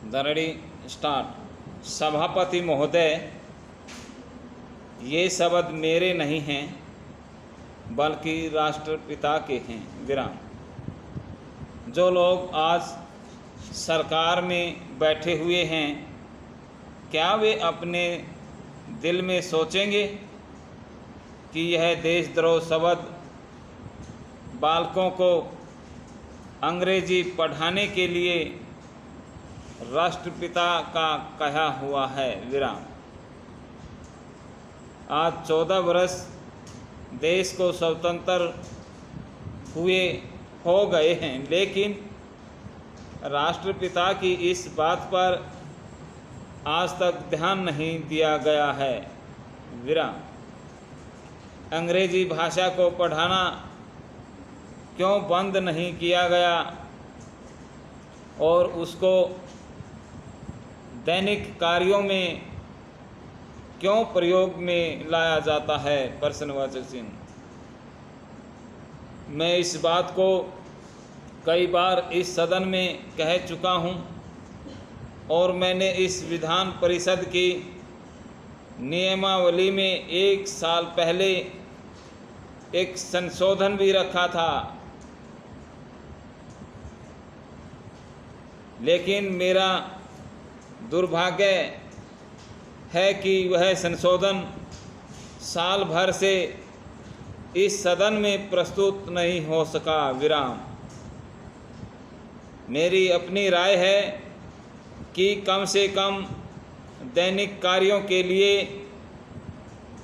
दरड़ी start. सभापति महोदय, ये शब्द मेरे नहीं हैं बल्कि राष्ट्रपिता के हैं। विराम। जो लोग आज सरकार में बैठे हुए हैं, क्या वे अपने दिल में सोचेंगे कि यह देशद्रोह शब्द बालकों को अंग्रेजी पढ़ाने के लिए राष्ट्रपिता का कहा हुआ है। विराम। आज 14 वर्ष देश को स्वतंत्र हुए हो गए हैं, लेकिन राष्ट्रपिता की इस बात पर आज तक ध्यान नहीं दिया गया है। विराम। अंग्रेजी भाषा को पढ़ाना क्यों बंद नहीं किया गया और उसको दैनिक कार्यों में क्यों प्रयोग में लाया जाता है? प्रश्नवाचक चिन्ह। मैं इस बात को कई बार इस सदन में कह चुका हूं और मैंने इस विधान परिषद की नियमावली में 1 साल पहले एक संशोधन भी रखा था, लेकिन मेरा दुर्भाग्य है कि वह संशोधन साल भर से इस सदन में प्रस्तुत नहीं हो सका। विराम। मेरी अपनी राय है कि कम से कम दैनिक कार्यों के लिए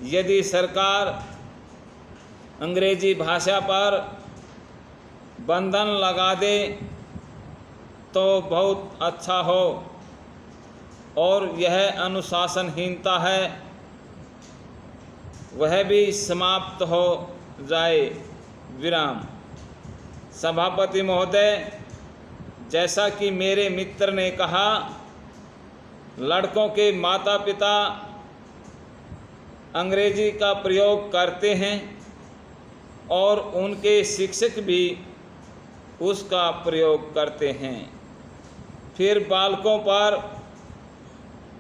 यदि सरकार अंग्रेजी भाषा पर बंधन लगा दे तो बहुत अच्छा हो और यह अनुशासनहीनता है वह भी समाप्त हो जाए। विराम। सभापति महोदय, जैसा कि मेरे मित्र ने कहा, लड़कों के माता पिता अंग्रेजी का प्रयोग करते हैं और उनके शिक्षक भी उसका प्रयोग करते हैं, फिर बालकों पर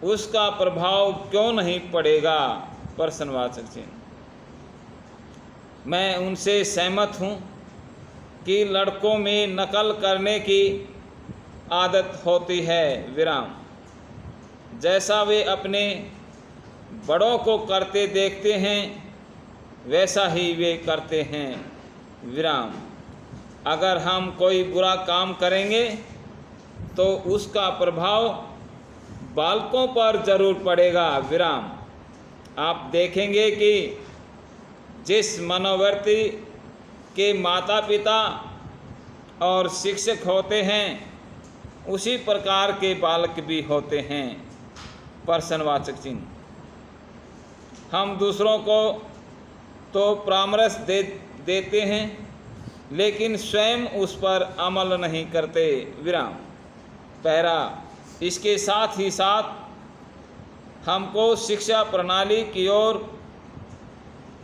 उसका प्रभाव क्यों नहीं पड़ेगा? प्रश्नवाचक चिन्ह। मैं उनसे सहमत हूँ कि लड़कों में नकल करने की आदत होती है। विराम। जैसा वे अपने बड़ों को करते देखते हैं वैसा ही वे करते हैं। विराम। अगर हम कोई बुरा काम करेंगे तो उसका प्रभाव बालकों पर जरूर पड़ेगा। विराम। आप देखेंगे कि जिस मनोवृत्ति के माता पिता और शिक्षक होते हैं उसी प्रकार के बालक भी होते हैं। प्रश्नवाचक चिन्ह। हम दूसरों को तो परामर्श देते हैं लेकिन स्वयं उस पर अमल नहीं करते। विराम। पैरा। इसके साथ ही साथ हमको शिक्षा प्रणाली की ओर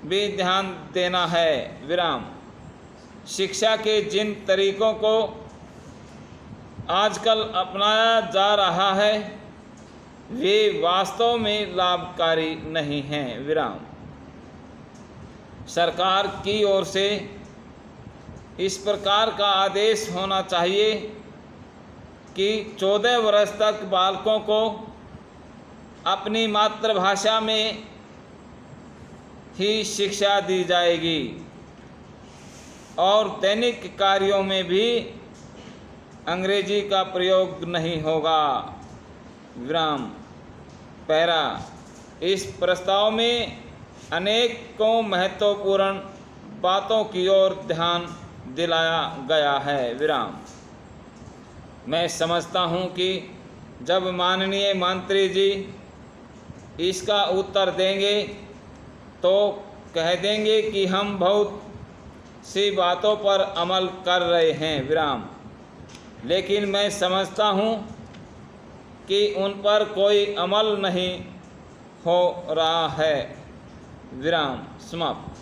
भी ध्यान देना है। विराम। शिक्षा के जिन तरीकों को आजकल अपनाया जा रहा है वे वास्तव में लाभकारी नहीं हैं। विराम। सरकार की ओर से इस प्रकार का आदेश होना चाहिए कि 14 वर्ष तक बालकों को अपनी मातृभाषा में ही शिक्षा दी जाएगी और दैनिक कार्यों में भी अंग्रेजी का प्रयोग नहीं होगा। विराम। पैरा। इस प्रस्ताव में अनेकों महत्वपूर्ण बातों की ओर ध्यान दिलाया गया है। विराम। मैं समझता हूं कि जब माननीय मंत्री जी इसका उत्तर देंगे तो कह देंगे कि हम बहुत सी बातों पर अमल कर रहे हैं। विराम। लेकिन मैं समझता हूं कि उन पर कोई अमल नहीं हो रहा है। विराम। समाप्त।